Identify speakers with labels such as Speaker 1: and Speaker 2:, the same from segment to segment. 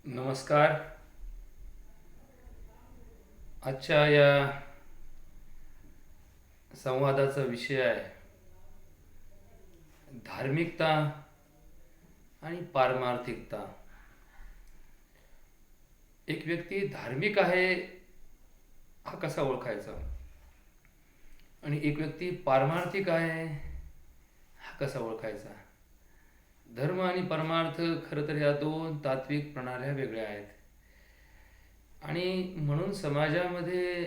Speaker 1: नमस्कार. आजच्या या संवादाचा विषय आहे धार्मिकता आणि पारमार्थिकता. एक व्यक्ती धार्मिक आहे हा कसा ओळखायचा आणि एक व्यक्ती पारमार्थिक आहे हा कसा ओळखायचा. धर्म आणि परमार्थ खरं तर या दोन तात्विक प्रणाल्या वेगळ्या आहेत आणि म्हणून समाजामध्ये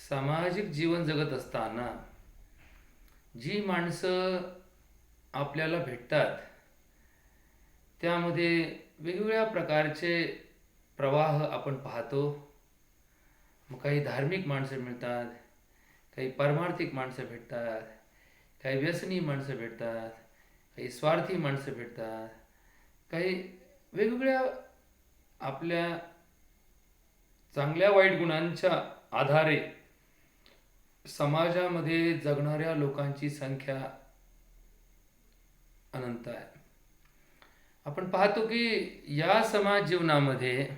Speaker 1: सामाजिक जीवन जगत असताना जी माणसं आपल्याला भेटतात त्यामध्ये वेगवेगळ्या प्रकारचे प्रवाह आपण पाहतो. मग काही धार्मिक माणसं मिळतात, काही पारमार्थिक माणसं भेटतात, काही व्यसनी माणसं भेटतात, काही स्वार्थी माणसं भेटतात, काही वेगवेगळ्या आपल्या चांगल्या वाईट गुणांच्या आधारे समाजामध्ये जगणाऱ्या लोकांची संख्या अनंत आहे. आपण पाहतो की या समाज जीवनामध्ये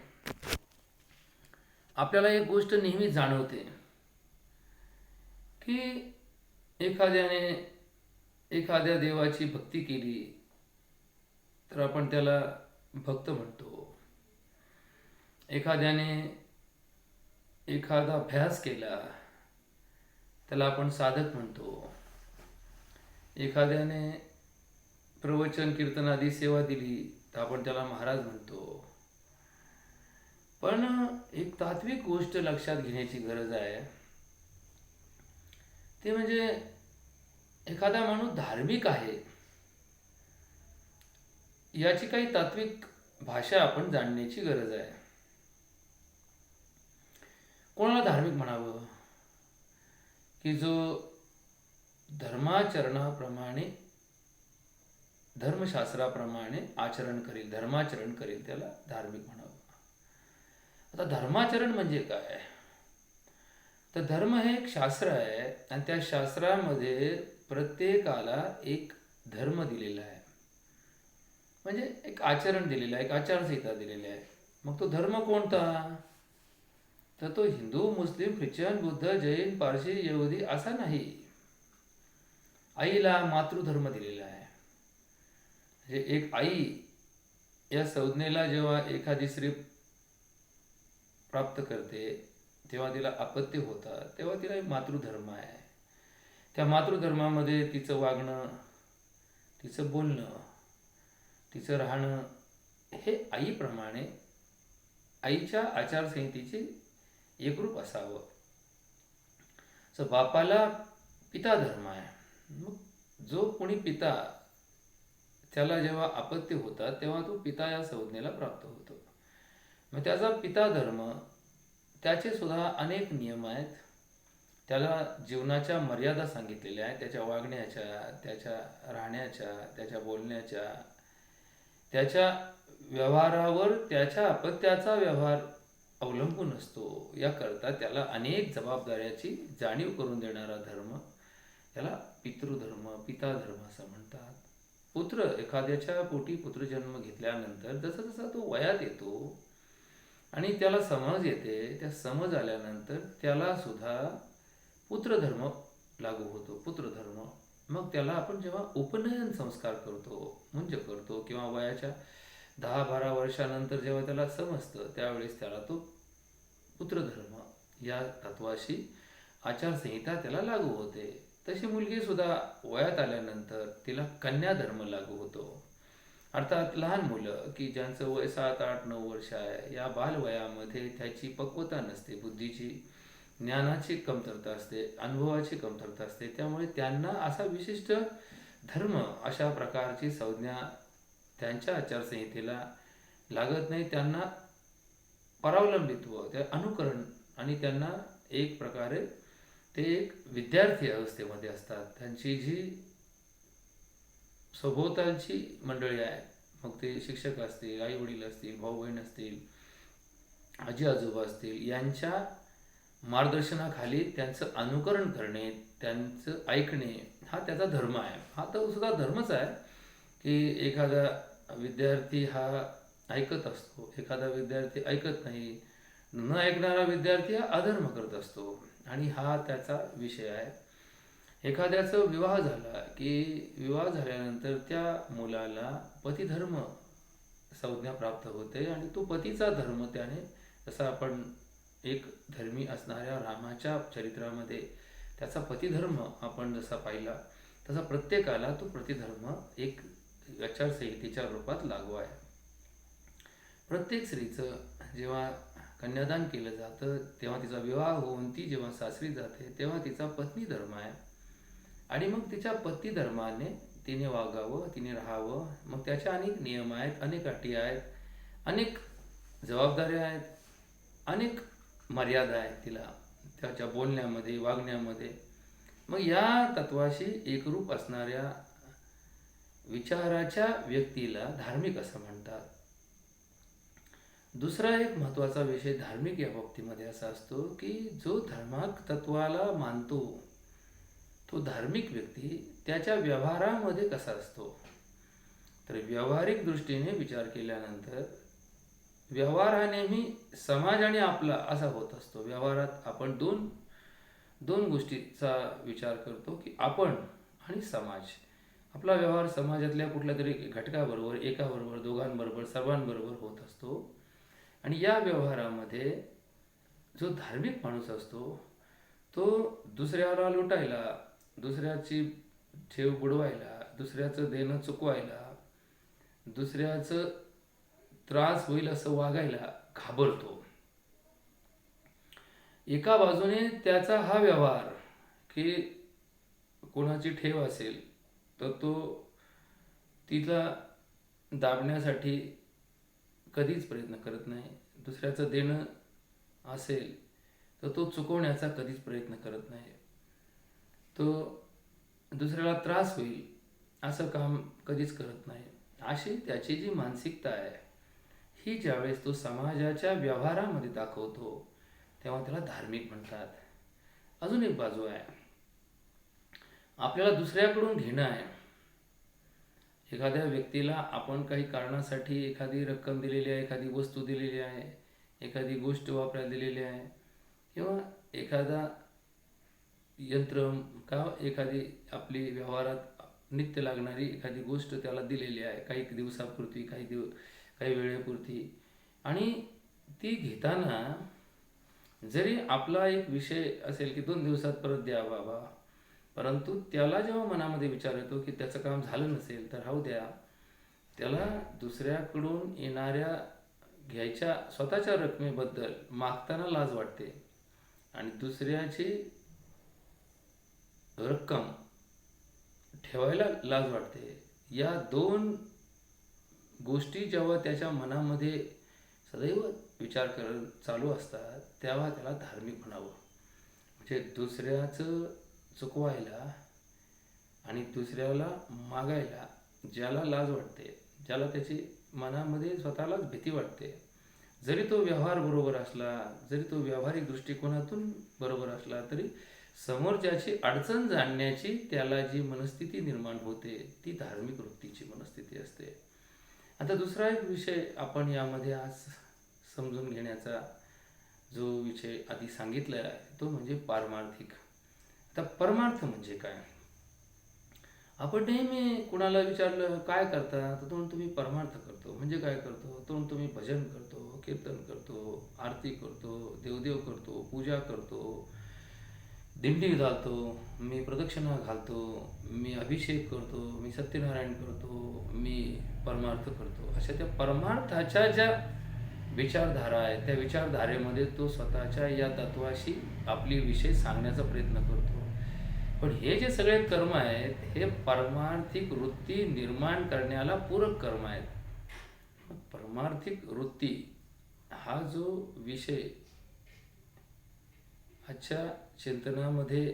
Speaker 1: आपल्याला एक गोष्ट नेहमी जाणवते की एखाद्याने एखाद्या देवाची भक्ती केली तर आपण त्याला भक्त म्हणतो. एखाद्याने एखादा अभ्यास केला त्याला आपण साधक म्हणतो. एखाद्याने प्रवचन कीर्तन आदी सेवा दिली तर आपण त्याला महाराज म्हणतो. पण एक तात्विक गोष्ट लक्षात घेण्याची गरज आहे, ते म्हणजे एखादा माणूस धार्मिक आहे याची काही तात्विक भाषा आपण जाणण्याची गरज आहे. कोणाला धार्मिक म्हणावं की जो धर्माचरणाप्रमाणे धर्मशास्त्राप्रमाणे आचरण करेल, धर्माचरण करेल, त्याला धार्मिक म्हणावं. आता धर्माचरण म्हणजे काय? तर धर्म हे एक शास्त्र आहे आणि त्या शास्त्रामध्ये प्रत्येकाला एक धर्म दिलेला आहे, म्हणजे एक आचरण दिलेलं आहे, एक आचारसंहिता दिलेली आहे. मग तो धर्म कोणता? तर तो हिंदू, मुस्लिम, ख्रिश्चन, बुद्ध, जैन, पारशी, यहुदी असा नाही. आईला मातृधर्म दिलेला आहे. म्हणजे एक आई या संज्ञेला जेव्हा एखादी स्त्री प्राप्त करते तेव्हा तिला अपत्य होतात, तेव्हा तिला एक मातृधर्म आहे. त्या मातृधर्मामध्ये तिचं वागणं, तिचं बोलणं, तिचं राहणं हे आईप्रमाणे आईच्या आचारसंहितेचे एकरूप असावं. सो बापाला पिता धर्म आहे. मग जो कोणी पिता त्याला जेव्हा अपत्य होतात तेव्हा तो पिता या संज्ञेला प्राप्त होतो. मग त्याचा पिता धर्म, त्याचे सुद्धा अनेक नियम आहेत. त्याला जीवनाच्या मर्यादा सांगितलेल्या आहेत, त्याच्या वागण्याच्या, त्याच्या राहण्याच्या, त्याच्या बोलण्याच्या, त्याच्या व्यवहारावर त्याच्या अपत्याचा व्यवहार अवलंबून असतो. याकरता त्याला अनेक जबाबदाऱ्याची जाणीव करून देणारा धर्म याला पितृधर्म, पिताधर्म असं म्हणतात. पुत्र एखाद्याच्या पोटी पुत्रजन्म घेतल्यानंतर जसं जसा तो वयात येतो आणि त्याला समज येते, त्या समज आल्यानंतर त्याला सुद्धा पुत्रधर्म लागू होतो, पुत्रधर्म. मग त्याला आपण जेव्हा उपनयन संस्कार करतो, मुंज करतो, किंवा वयाच्या 10-12 वर्षानंतर जेव्हा त्याला समजतं त्यावेळेस त्याला तो पुत्रधर्म या तत्वाशी आचारसंहिता त्याला लागू होते. तशी मुलगी सुद्धा वयात आल्यानंतर तिला कन्याधर्म लागू होतो. अर्थात लहान मुलं की ज्यांचं वय 7-8-9 वर्ष आहे, या बालवयामध्ये त्याची पक्वता नसते, बुद्धीची, ज्ञानाची कमतरता असते, अनुभवाची कमतरता असते. त्यामुळे त्यांना असा विशिष्ट धर्म, अशा प्रकारची संज्ञा त्यांच्या आचारसंहितेला लागत नाही. त्यांना परावलंबित्व, ते अनुकरण, आणि त्यांना एक प्रकारे ते एक विद्यार्थी अवस्थेमध्ये असतात. त्यांची जी सभोवतालची मंडळी आहे, मग ते शिक्षक असतील, आई वडील असतील, भाऊ बहीण असतील, आजी आजोबा असतील, यांच्या मार्गदर्शनाखाली त्यांचं अनुकरण करणे, त्यांचं ऐकणे हा त्याचा धर्म आहे. हा तर सुद्धा धर्मच आहे की एखादा विद्यार्थी हा ऐकत असतो, एखादा विद्यार्थी ऐकत नाही. न ऐकणारा विद्यार्थी हा अधर्म करत असतो आणि हा त्याचा विषय आहे. एखाद्याचा विवाह झाला की विवाह झाल्यानंतर त्या मुलाला पतिधर्म संज्ञा प्राप्त होते आणि तो पतीचा धर्म त्याने, जसा आपण एक धर्मी असणाऱ्या रामाच्या चरित्रामध्ये त्याचा पतिधर्म आपण जसा पाहिला, तसा प्रत्येकाला तो प्रतिधर्म एक आचारसंहितेच्या रूपात लागू आहे. प्रत्येक स्त्रीचं जेव्हा कन्यादान केलं जातं तेव्हा तिचा विवाह होऊन ती जेव्हा सासरी जाते तेव्हा तिचा पत्नी धर्म आहे आणि मग तिच्या पती धर्माने तिने वागावं, तिने राहावं. मग त्याच्या अनेक नियम आहेत, अनेक अटी आहेत, अनेक जबाबदाऱ्या आहेत, अनेक मर्यादा आहेत तिला त्याच्या बोलण्यामध्ये, वागण्यामध्ये. मग या तत्वाशी एकरूप असणाऱ्या विचाराच्या व्यक्तीला धार्मिक असं म्हणतात. दुसरा एक महत्त्वाचा विषय धार्मिक या बाबतीमध्ये असा असतो की जो धर्माक तत्वाला मानतो तो धार्मिक व्यक्ती त्याच्या व्यवहारामध्ये कसा असतो. तर व्यावहारिक दृष्टीने विचार केल्यानंतर व्यवहार हा नेहमी समाज आणि आपला असा होत असतो. व्यवहारात आपण दोन गोष्टीचा विचार करतो की आपण आणि समाज. आपला व्यवहार समाजातल्या कुठल्या तरी घटकाबरोबर, एकाबरोबर, दोघांबरोबर, सर्वांबरोबर होत असतो आणि या व्यवहारामध्ये जो धार्मिक माणूस असतो तो दुसऱ्याला लुटायला, दुसऱ्याची ठेव बुडवायला, दुसऱ्याचं देणं चुकवायला, दुसऱ्याचं त्रास होईल असं वागायला घाबरतो. एका बाजूने त्याचा हा व्यवहार की कोणाची ठेव असेल तर तो तिला दाबण्यासाठी कधीच प्रयत्न करत नाही. दुसऱ्याचं देणं असेल तर तो चुकवण्याचा कधीच प्रयत्न करत नाही. तो दुसऱ्याला त्रास होईल असं काम कधीच करत नाही. अशी त्याची जी मानसिकता आहे ही ज्यावेळेस तो समाजाच्या व्यवहारामध्ये दाखवतो तेव्हा त्याला धार्मिक म्हणतात. अजून एक बाजू आहे, आपल्याला दुसऱ्याकडून घेणं आहे. एखाद्या व्यक्तीला आपण काही कारणासाठी एखादी रक्कम दिलेली आहे, एखादी वस्तू दिलेली आहे, एखादी गोष्ट वापरायला दिलेली आहे किंवा एखादा यंत्र का एखादी आपली व्यवहारात नित्य लागणारी एखादी गोष्ट त्याला दिलेली आहे काही दिवसापुरती, काही वेळेपुरती. आणि ती घेताना जरी आपला एक विषय असेल की 2 दिवसात परत द्या बाबा, परंतु त्याला जेव्हा मनामध्ये विचार येतो की त्याचं काम झालं नसेल तर राहू द्या, त्याला दुसऱ्याकडून येणाऱ्या घ्यायच्या स्वतःच्या रकमेबद्दल मागताना लाज वाटते आणि दुसऱ्याची रक्कम ठेवायला लाज वाटते. या 2 गोष्टी जेव्हा त्याच्या मनामध्ये सदैव विचार चालू असतात तेव्हा त्याला धार्मिक म्हणावं. म्हणजे दुसऱ्याचं चुकवायला आणि दुसऱ्याला मागायला ज्याला लाज वाटते, ज्याला त्याची मनामध्ये स्वतःलाच भीती वाटते, जरी तो व्यवहार बरोबर असला, जरी तो व्यावहारिक दृष्टिकोनातून बरोबर असला तरी समोरच्याची अडचण जाणण्याची त्याला जी मनस्थिती निर्माण होते ती धार्मिक वृत्तीची मनस्थिती असते. आता दुसरा एक विषय आपण यामध्ये आज समजून घेण्याचा जो विषय आधी सांगितला आहे तो म्हणजे पारमार्थिक. आता परमार्थ म्हणजे काय? आपण नेहमी कुणाला विचारलं काय करता तर तो म्हणतो मी परमार्थ करतो. म्हणजे काय करतो? तो म्हणतो मी भजन करतो, कीर्तन करतो, आरती करतो, देवदेव करतो, पूजा करतो, दिंडी घालतो, मी प्रदक्षिणा घालतो, मी अभिषेक करतो, मी सत्यनारायण करतो, मी परमार्थ करतो. अशा त्या परमार्थाच्या ज्या विचारधारा आहे त्या विचारधारेमध्ये तो स्वतःच्या या तत्वाशी आपली विषय सांगण्याचा प्रयत्न करतो. पण हे जे सगळे कर्म आहेत हे पारमार्थिक वृत्ती निर्माण करण्याला पूरक कर्म आहेत. परमार्थिक वृत्ती हा जो विषय आजच्या चिंतनामध्ये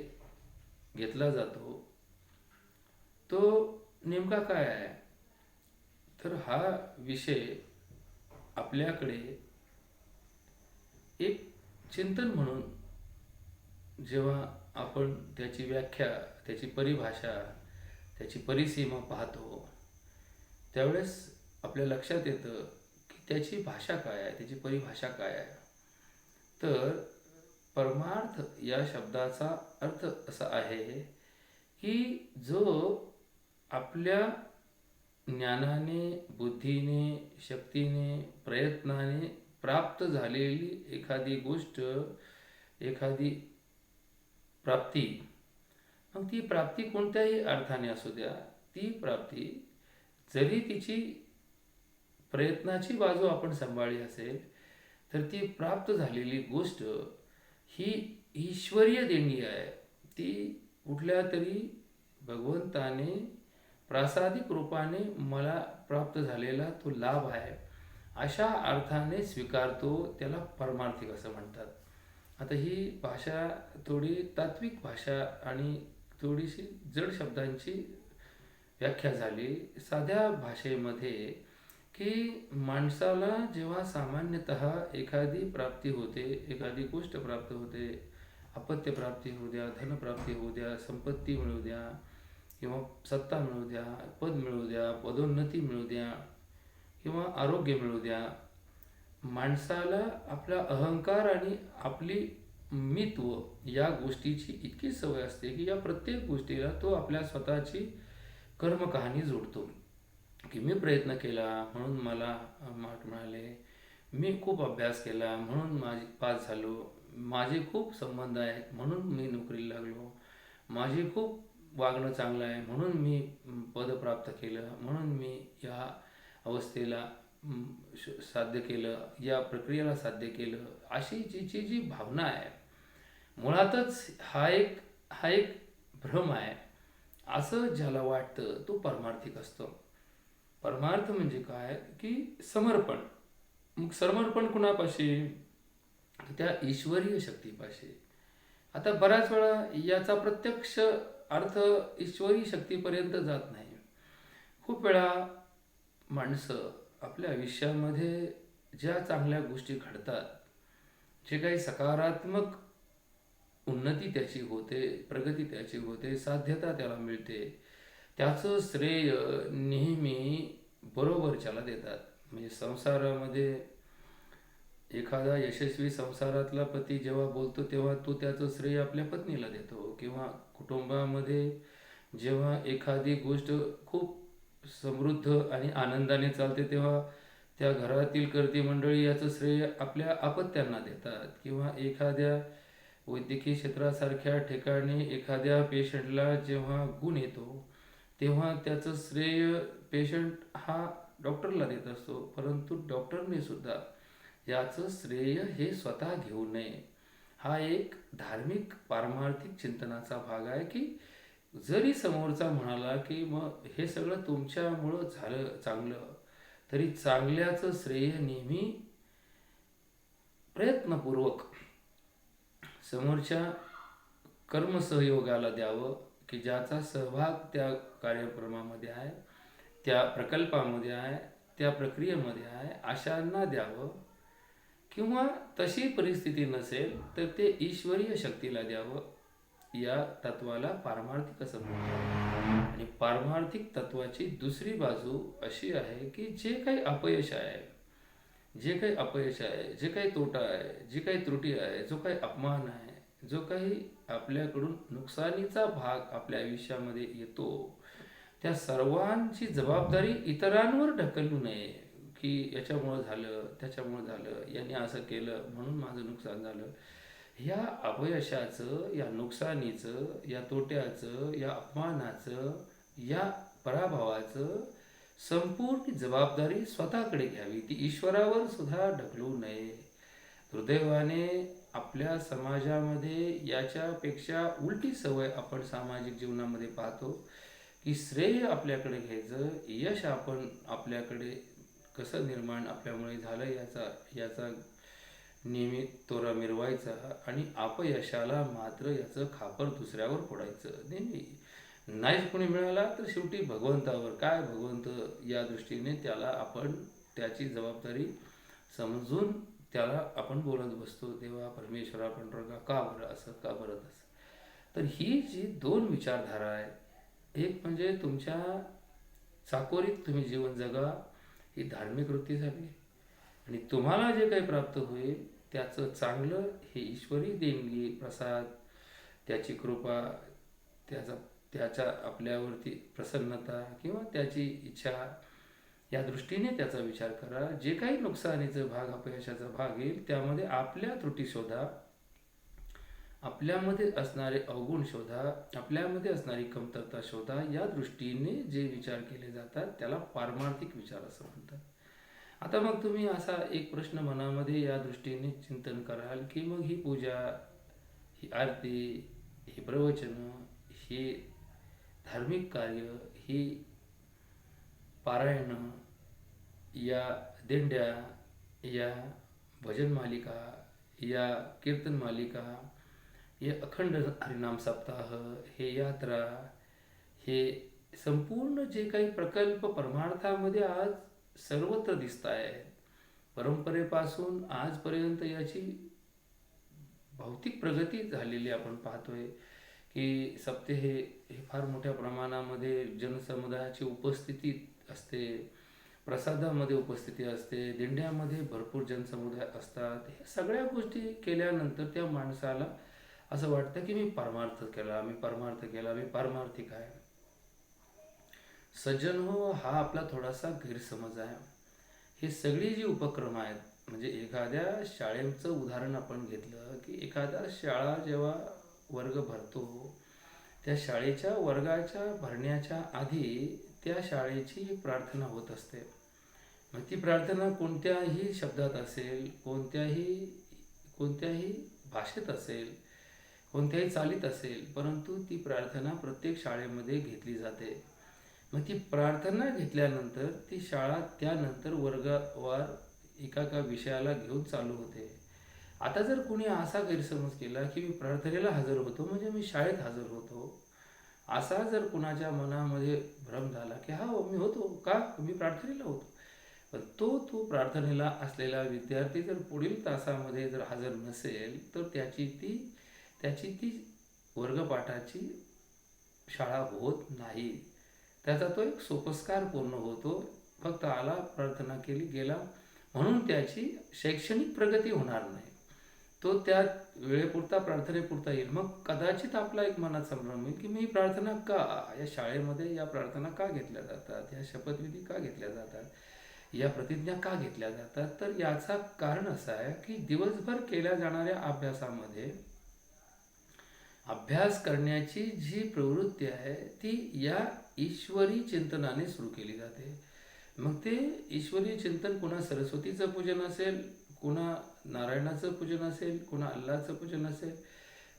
Speaker 1: घेतला जातो तो नेमका काय आहे? तर हा विषय आपल्याकडे एक चिंतन म्हणून जेव्हा आपण त्याची व्याख्या, त्याची परिभाषा, त्याची परिसीमा पाहतो त्यावेळेस आपल्या लक्षात येतं की त्याची भाषा काय आहे, त्याची परिभाषा काय आहे. तर परमार्थ या शब्दाचा अर्थ असा आहे की जो आपल्या ज्ञानाने, बुद्धीने, शक्तीने, प्रयत्नाने प्राप्त झालेली एखादी गोष्ट, एखादी प्राप्ती, मग ती प्राप्ती कोणत्याही अर्थाने असू द्या, ती प्राप्ती जरी तिची प्रयत्नाची बाजू आपण सांभाळली असेल तर ती प्राप्त झालेली गोष्ट ही ईश्वरीय देणगी आहे. ती कुठल्या तरी भगवंताने प्रासादिक रूपाने मला प्राप्त झालेला तो लाभ आहे, अशा अर्थाने स्वीकारतो. त्याला परमार्थिक असं म्हणतात. आता ही भाषा थोडी तात्विक भाषा आणि थोडीशी जड शब्दांची व्याख्या झाली. साध्या भाषेमध्ये की माणसाला जेव्हा सामान्यतः एखादी प्राप्ती होते, एखादी गोष्ट प्राप्त होते, अपत्य प्राप्ती होऊ द्या, धनप्राप्ती होऊ द्या, संपत्ती मिळू द्या, किंवा सत्ता मिळू द्या, पद मिळू द्या, पदोन्नती मिळू द्या, किंवा आरोग्य मिळू द्या, माणसाला आपला अहंकार आणि आपली मीत्व या गोष्टीची इतकी सवय असते की या प्रत्येक गोष्टीला तो आपल्या स्वतःची कर्मकहाणी जोडतो. की मी प्रयत्न केला म्हणून मला मार्क मिळाले, मी खूप अभ्यास केला म्हणून माझी पास झालो, माझे खूप संबंध आहेत म्हणून मी नोकरीला लागलो, माझे खूप वागणं चांगलं आहे म्हणून मी पद प्राप्त केलं, म्हणून मी या अवस्थेला साध्य केलं, या प्रक्रियेला साध्य केलं. अशी जी भावना आहे, मुळातच हा एक भ्रम आहे असं ज्याला वाटतं तो परमार्थिक असतो. परमार्थ म्हणजे काय की समर्पण. मग समर्पण कुणापाशी? त्या ईश्वरीय शक्तीपाशी. आता बऱ्याच वेळा याचा प्रत्यक्ष अर्थ ईश्वरी शक्तीपर्यंत जात नाही. खूप वेळा माणसं आपल्या आयुष्यामध्ये ज्या चांगल्या गोष्टी घडतात, जे काही सकारात्मक उन्नती त्याची होते, प्रगती त्याची होते, साध्यता त्याला मिळते, त्याचं श्रेय नेहमी बरोबरच्याला देतात. म्हणजे संसारामध्ये एखादा यशस्वी संसारातला पती जेव्हा बोलतो तेव्हा तो त्याचं श्रेय आपल्या पत्नीला देतो, किंवा कुटुंबामध्ये जेव्हा एखादी गोष्ट खूप समृद्ध आणि आनंदाने चालते तेव्हा त्या घरातील कर्ती मंडळी याचं श्रेय आपल्या अपत्यांना देतात. किंवा एखाद्या वैद्यकीय क्षेत्रासारख्या ठिकाणी एखाद्या पेशंटला जेव्हा गुण येतो तेव्हा त्याचं श्रेय पेशंट हा डॉक्टरला देत असतो, परंतु डॉक्टरने सुद्धा याचं श्रेय हे स्वतः घेऊ नये. हा एक धार्मिक पारमार्थिक चिंतनाचा भाग आहे की जरी समोरचा म्हणाला की मग हे सगळं तुमच्यामुळं झालं चांगलं, तरी चांगल्याचं श्रेय नेहमी प्रयत्नपूर्वक समोरच्या कर्मसहयोगाला द्यावं, की ज्याचा सहभाग त्या कार्यक्रमामध्ये आहे, त्या प्रकल्पामध्ये आहे, त्या प्रक्रियेमध्ये आहे, अशांना द्यावं. किंवा तशी परिस्थिती नसेल तर ते ईश्वरीय शक्तीला द्यावं. या तत्वाला पारमार्थिक असं म्हणतात. आणि पारमार्थिक तत्वाची दुसरी बाजू अशी आहे की जे काही अपयश आहे, जे काही तोटा आहे, जी काही त्रुटी आहे, जो काही अपमान आहे, जो काही आपल्याकडून नुकसानीचा भाग आपल्या आयुष्यामध्ये येतो, त्या सर्वांची जबाबदारी इतरांवर ढकलू नये. की याच्यामुळं झालं, त्याच्यामुळं झालं, याने असं केलं म्हणून माझं नुकसान झालं. ह्या अपयशाचं, या नुकसानीचं, या तोट्याचं, या अपमानाचं, या पराभवाचं संपूर्ण जबाबदारी स्वतःकडे घ्यावी. ती ईश्वरावर सुद्धा ढकलू नये. दुर्दैवाने आपल्या समाजामध्ये याच्यापेक्षा उलटी सवय आपण सामाजिक जीवनामध्ये पाहतो की श्रेय आपल्याकडे घ्यायचं, यश आपण आपल्याकडे कसं निर्माण आपल्यामुळे झालं याचा नेहमी तोरा मिरवायचा, आणि अपयशाला मात्र याचं खापर दुसऱ्यावर फोडायचं नेहमी. नाहीच कोणी मिळाला तर शेवटी भगवंतावर. काय भगवंत या दृष्टीने त्याला आपण त्याची जबाबदारी समजून त्याला आपण बोलत बसतो, देवा परमेश्वरा पांडुरंगा का बरं असं, का बरं तसं. तर ही जी दोन विचारधारा आहे, एक म्हणजे तुमच्या चाकोरीत तुम्ही जीवन जगा, ही धार्मिक वृत्ती झाली. आणि तुम्हाला जे काही प्राप्त होईल त्याचं चांगलं हे ईश्वरी देणगी, प्रसाद, त्याची कृपा, त्याचा त्याच्या आपल्यावरती प्रसन्नता किंवा त्याची इच्छा, या दृष्टीने त्याचा विचार करा. जे काही नुकसानीचा भाग, अपयशाचा भाग येईल त्यामध्ये आपल्या त्रुटी शोधा, आपल्यामध्ये असणारे अवगुण शोधा, आपल्यामध्ये असणारी कमतरता शोधा. या दृष्टीने जे विचार केले जातात त्याला पारमार्थिक विचार असं म्हणतात. आता मग तुम्ही असा एक प्रश्न मनामध्ये या दृष्टीने चिंतन कराल की मग ही पूजा, ही आरती, ही प्रवचन, ही धार्मिक कार्य, ही पारायण, या दिंड्या, या भजन मालिका, या कीर्तन मालिका, हे अखंड हरिनाम सप्ताह, हे यात्रा, हे संपूर्ण जे काही प्रकल्प परमार्थामध्ये आज सर्वत्र दिसत आहेत, परंपरेपासून आजपर्यंत याची भौतिक प्रगती झालेली आपण पाहतोय की सप्ताहे हे फार मोठ्या प्रमाणामध्ये जनसमुदायाची उपस्थिती असते, प्रसादामध्ये उपस्थिती असते, दिंड्यामध्ये भरपूर जनसमुदाय असतात. हे सगळ्या गोष्टी केल्यानंतर त्या माणसाला असं वाटतं की मी परमार्थ केला, मी पारमार्थिक आहे. सज्जन हो, हा आपला थोडासा गैरसमज आहे. हे सगळी जी उपक्रम आहेत, म्हणजे एखाद्या शाळेचं उदाहरण आपण घेतलं की एखादा शाळा जेव्हा वर्ग भरतो, त्या शाळेच्या वर्गाच्या भरण्याच्या आधी त्या शाळेची प्रार्थना होत असते. मग ती प्रार्थना कोणत्याही शब्दात असेल, कोणत्याही भाषेत असेल, कोणत्याही चालीत असेल, परंतु ती प्रार्थना प्रत्येक शाळेमध्ये घेतली जाते. मग ती प्रार्थना घेतल्यानंतर ती शाळा त्यानंतर वर्गवार एका विषयाला घेऊन चालू होते. आता जर कोणी असा गैरसमज केला की मी प्रार्थनेला हजर होतो म्हणजे मी शाळेत हजर होतो, असा जर कुणाच्या मनामध्ये भ्रम झाला की हा मी होतो का, मी प्रार्थनेला होतो, पण तो प्रार्थनेला असलेला विद्यार्थी जर पुढील तासामध्ये जर हजर नसेल तर त्याची ती वर्गपाठाची शाळा होत नाही. त्याचा तो एक सोपस्कार पूर्ण होतो. फक्त आला, प्रार्थना केली, गेला, म्हणून त्याची शैक्षणिक प्रगती होणार नाही. तो त्या वेळेपुरता, प्रार्थनेपुरता येईल. मग कदाचित आपला एक मनात संभ्रम होईल की मी प्रार्थना का, या शाळेमध्ये या प्रार्थना का घेतल्या जातात, या शपथविधी का घेतल्या जातात, या प्रतिज्ञा का घेतल्या जातात. तर याचा कारण असं आहे की दिवसभर केल्या जाणाऱ्या अभ्यासामध्ये अभ्यास करण्याची जी प्रवृत्ती आहे ती या ईश्वरी चिंतनाने सुरू केली जाते. मग ते ईश्वरी चिंतन पुन्हा सरस्वतीचं पूजन असेल, कुणा नारायणाचं पूजन असेल, कुणा अल्लाचं पूजन असेल,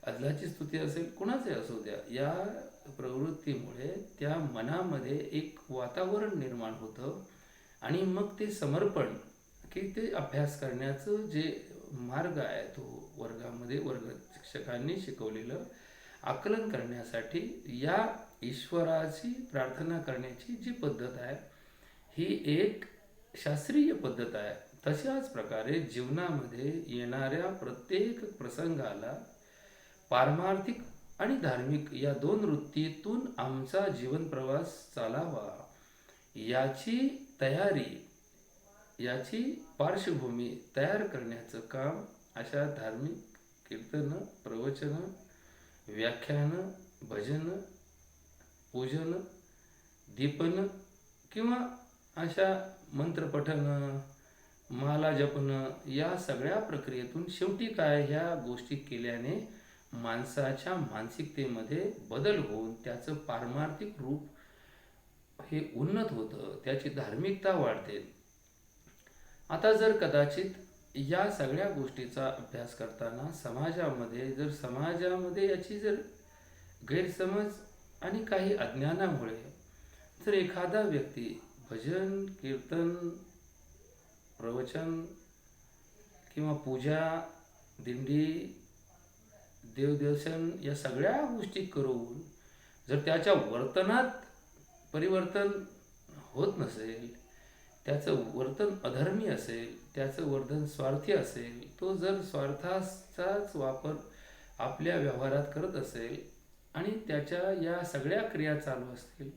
Speaker 1: अल्लाची स्तुती असेल, कुणाचे असू द्या, या प्रवृत्तीमुळे त्या मनामध्ये एक वातावरण निर्माण होतं आणि मग ते समर्पण की ते अभ्यास करण्याचं जे मार्ग आहे तो वर्गामध्ये वर्ग शिक्षकांनी शिकवलेलं आकलन करण्यासाठी या ईश्वराची प्रार्थना करण्याची जी पद्धत आहे ही एक शास्त्रीय पद्धत आहे. तशाच प्रकारे जीवनामध्ये येणाऱ्या प्रत्येक प्रसंगाला पारमार्थिक आणि धार्मिक या दोन वृत्तीतून आमचा जीवन प्रवास चालावा याची तयारी, याची पार्श्वभूमी तयार करण्याचं काम अशा धार्मिक कीर्तन, प्रवचन, व्याख्यान, भजन, पूजन, दीपन किंवा अशा मंत्रपठन, माला जपन, या सगळ्या प्रक्रियेतून शेवटी काय, ह्या गोष्टी केल्याने माणसाच्या मानसिकतेमध्ये बदल होऊन त्याचं पारमार्थिक रूप हे उन्नत होतं, त्याची धार्मिकता वाढते. आता जर कदाचित या सगळ्या गोष्टीचा अभ्यास करताना समाजामध्ये याची जर गैरसमज आणि काही अज्ञानामुळे जर एखादा व्यक्ती भजन, कीर्तन, प्रवचन किंवा पूजा, दिंडी, देवदर्शन या सगळ्या गोष्टी करून जर त्याच्या वर्तनात परिवर्तन होत नसेल, त्याचं वर्तन अधर्मी असेल, त्याचं वर्तन स्वार्थी असेल, तो जर स्वार्थाचाच वापर आपल्या व्यवहारात करत असेल आणि त्याच्या या सगळ्या क्रिया चालू असतील,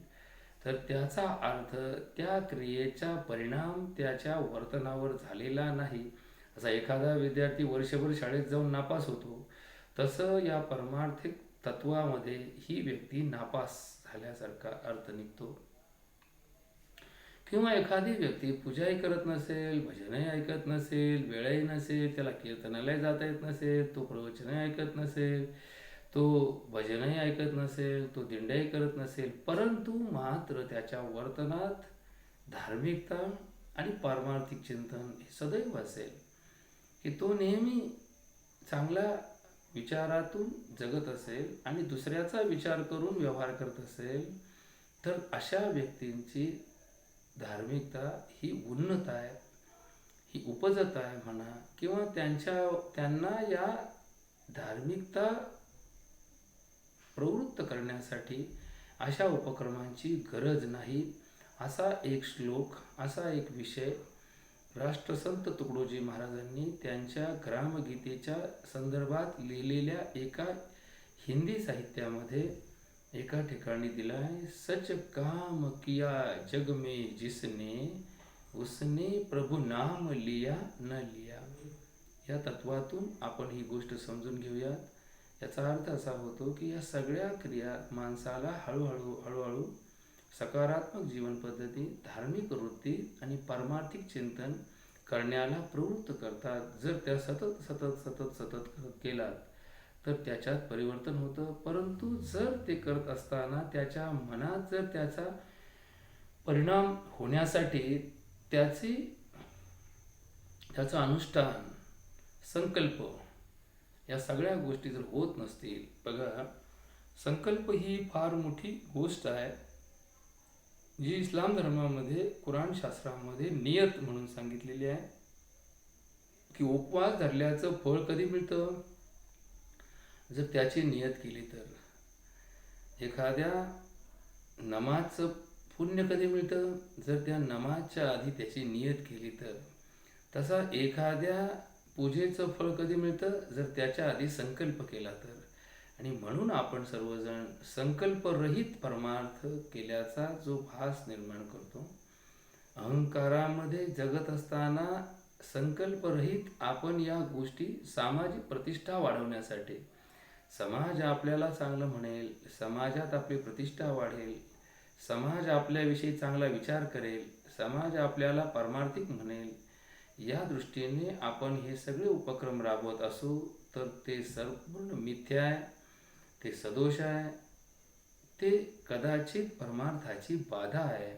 Speaker 1: तर त्याचा अर्थ त्या क्रियेचा परिणाम त्याच्या वर्तनावर झालेला नाही. असा एखादा विद्यार्थी वर्षभर शाळेत जाऊन नापास होतो, तसं या परमार्थिक तत्वामध्ये ही व्यक्ती नापास झाल्यासारखा अर्थ निघतो. किंवा एखादी व्यक्ती पूजाही करत नसेल, भजनही ऐकत नसेल, वेळही नसेल, त्याला कीर्तनालाही जाता येत नसेल, तो प्रवचनही ऐकत नसेल, तो भजनही ऐकत नसेल, तो दिंड्याही करत नसेल, परंतु मात्र त्याच्या वर्तनात धार्मिकता आणि पारमार्थिक चिंतन हे सदैव असेल, की तो नेहमी चांगल्या विचारातून जगत असेल आणि दुसऱ्याचा विचार करून व्यवहार करत असेल, तर अशा व्यक्तींची धार्मिकता ही उन्नत आहे, ही उपजत आहे म्हणा, किंवा त्यांना या धार्मिकता प्रवृत्त करण्यासाठी अशा उपक्रमांची गरज नाही. असा एक श्लोक, असा एक विषय राष्ट्रसंत तुकडोजी महाराजांनी त्यांच्या ग्रामगीतेच्या संदर्भात लिहिलेल्या एका हिंदी साहित्यामध्ये एका ठिकाणी दिला आहे. सच काम किया जग में जिसने, उसने प्रभु नाम लिया न लिया. या तत्वातून आपण ही गोष्ट समजून घेऊयात. याचा अर्थ असा होतो की या सगळ्या क्रिया माणसाला हळूहळू सकारात्मक जीवन पद्धती, धार्मिक वृत्ती आणि पारमार्थिक चिंतन करण्याला प्रवृत्त करतात. जर त्या सतत केलात तर त्याच्यात परिवर्तन होतं. परंतु जर ते करत असताना त्याच्या मनात जर त्याचा परिणाम होण्यासाठी त्याचं अनुष्ठान, संकल्प या सगळ्या गोष्टी जर होत नसतील, बघा संकल्प ही फार मोठी गोष्ट आहे, जी इस्लाम धर्मामध्ये कुराण शास्त्रामध्ये नियत म्हणून सांगितलेली आहे. की उपवास धरल्याचं फळ कधी मिळतं, जर त्याची नियत केली तर. एखाद्या नमाजचं पुण्य कधी मिळतं, जर त्या नमाजच्या आधी त्याची नियत केली तर. तसा एखाद्या पूजेचं फळ कधी मिळतं, जर त्याच्या आधी संकल्प केला तर. आणि म्हणून आपण सर्वजण संकल्परहित परमार्थ केल्याचा जो भास निर्माण करतो, अहंकारामध्ये जगत असताना संकल्परहित आपण या गोष्टी सामाजिक प्रतिष्ठा वाढवण्यासाठी, समाज आपल्याला चांगलं म्हणेल, समाजात आपली प्रतिष्ठा वाढेल, समाज आपल्याविषयी चांगला विचार करेल, समाज आपल्याला पारमार्थिक म्हणेल, या दृष्टीने आपण हे सगळे उपक्रम राबवत असू तर ते संपूर्ण मिथ्या आहे, ते सदोष आहे, ते कदाचित परमार्थाची बाधा आहे.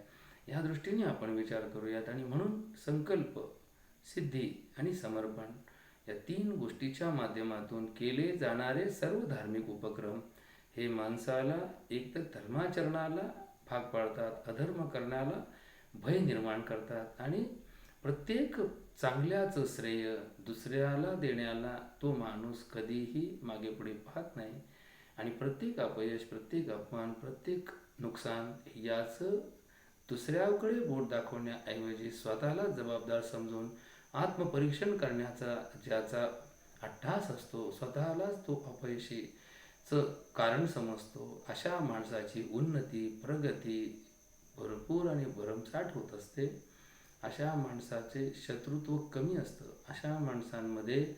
Speaker 1: या दृष्टीने आपण विचार करूयात. आणि म्हणून संकल्प, सिद्धी आणि समर्पण या 3 गोष्टीच्या माध्यमातून केले जाणारे सर्व धार्मिक उपक्रम हे माणसाला एकतर धर्माचरणाला भाग पाडतात, अधर्म करण्याला भय निर्माण करतात, आणि प्रत्येक चांगल्याचं श्रेय दुसऱ्याला देण्याला तो माणूस कधीही मागे पुढे पाहत नाही. आणि प्रत्येक अपयश, प्रत्येक अपमान, प्रत्येक नुकसान याचं दुसऱ्याकडे बोट दाखवण्याऐवजी स्वतःला जबाबदार समजून आत्मपरीक्षण करण्याचा ज्याचा अट्टास असतो, स्वतःलाच तो अपयशीचं कारण समजतो, अशा माणसाची उन्नती, प्रगती भरपूर आणि भरमसाठ होत असते. अशा माणसाचे शत्रुत्व कमी असतं. अशा माणसांमध्ये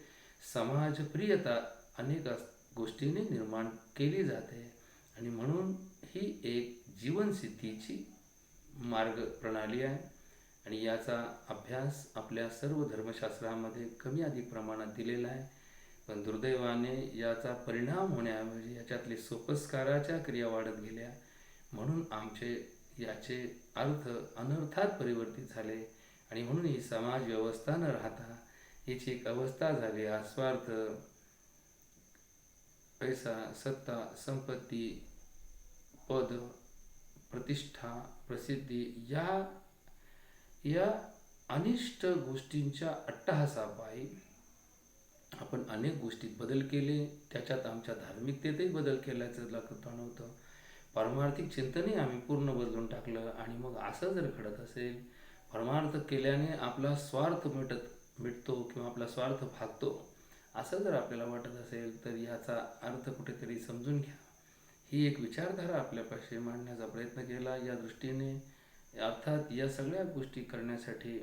Speaker 1: समाजप्रियता अनेक गोष्टींनी निर्माण केली जाते. आणि म्हणून ही एक जीवनसिद्धीची मार्ग प्रणाली आहे. आणि याचा अभ्यास आपल्या सर्व धर्मशास्त्रामध्ये कमी अधिक प्रमाणात दिलेला आहे. पण दुर्दैवाने याचा परिणाम होण्याऐवजी याच्यातले सोपस्काराच्या क्रिया वाढत गेल्या, म्हणून याचे अर्थ अनर्थात परिवर्तित झाले. आणि म्हणून ही समाज व्यवस्था न राहता याची एक अवस्था झाली. हा स्वार्थ, पैसा, सत्ता, संपत्ती, पद, प्रतिष्ठा, प्रसिद्धी या अनिष्ट गोष्टींच्या अट्टहासापायी आपण अनेक गोष्टीत बदल केले. त्याच्यात आमच्या धार्मिकतेतही बदल केल्याचं लक्षात नव्हतं. पारमार्थिक चिंतनही आम्ही पूर्ण बदलून टाकलं. आणि मग असं जर घडत असेल, परमार्थ केल्याने आपला स्वार्थ मिटतो किंवा आपला स्वार्थ भागतो, असं जर आपल्याला वाटत असेल, तर याचा अर्थ कुठेतरी समजून घ्या ही एक विचारधारा आपल्यापाशी मांडण्याचा प्रयत्न केला. या दृष्टीने अर्थात या सगळ्या गोष्टी करण्यासाठी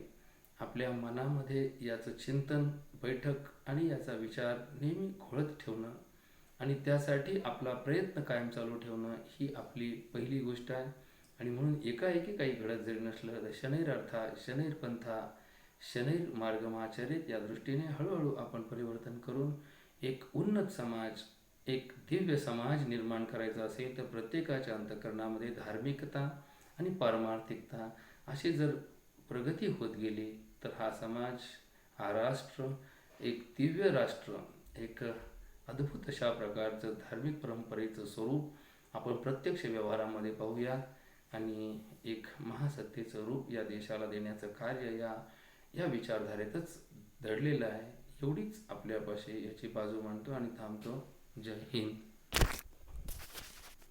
Speaker 1: आपल्या मनामध्ये याचं चिंतन, बैठक आणि याचा विचार नेहमी घोळत ठेवणं आणि त्यासाठी आपला प्रयत्न कायम चालू ठेवणं ही आपली पहिली गोष्ट आहे. आणि म्हणून एकाएकी काही घडत जरी नसलं तर शनैर अर्थात शनैर पंथा शनैर मार्गमाचरित या दृष्टीने हळूहळू आपण परिवर्तन करून एक उन्नत समाज, एक दिव्य समाज निर्माण करायचा असेल तर प्रत्येकाच्या अंतःकरणामध्ये धार्मिकता आणि पारमार्थिकता अशी जर प्रगती होत गेली तर हा समाज, हा राष्ट्र एक दिव्य राष्ट्र, एक अद्भुत अशा प्रकारचं धार्मिक परंपरेचं स्वरूप आपण प्रत्यक्ष व्यवहारामध्ये पाहूया आणि एक महासत्तेचं रूप या देशाला देण्याचं कार्य या विचारधारेतच दडलेलं आहे. एवढीच आपल्यापाशी याची बाजू मांडतो आणि थांबतो. जय हिंद.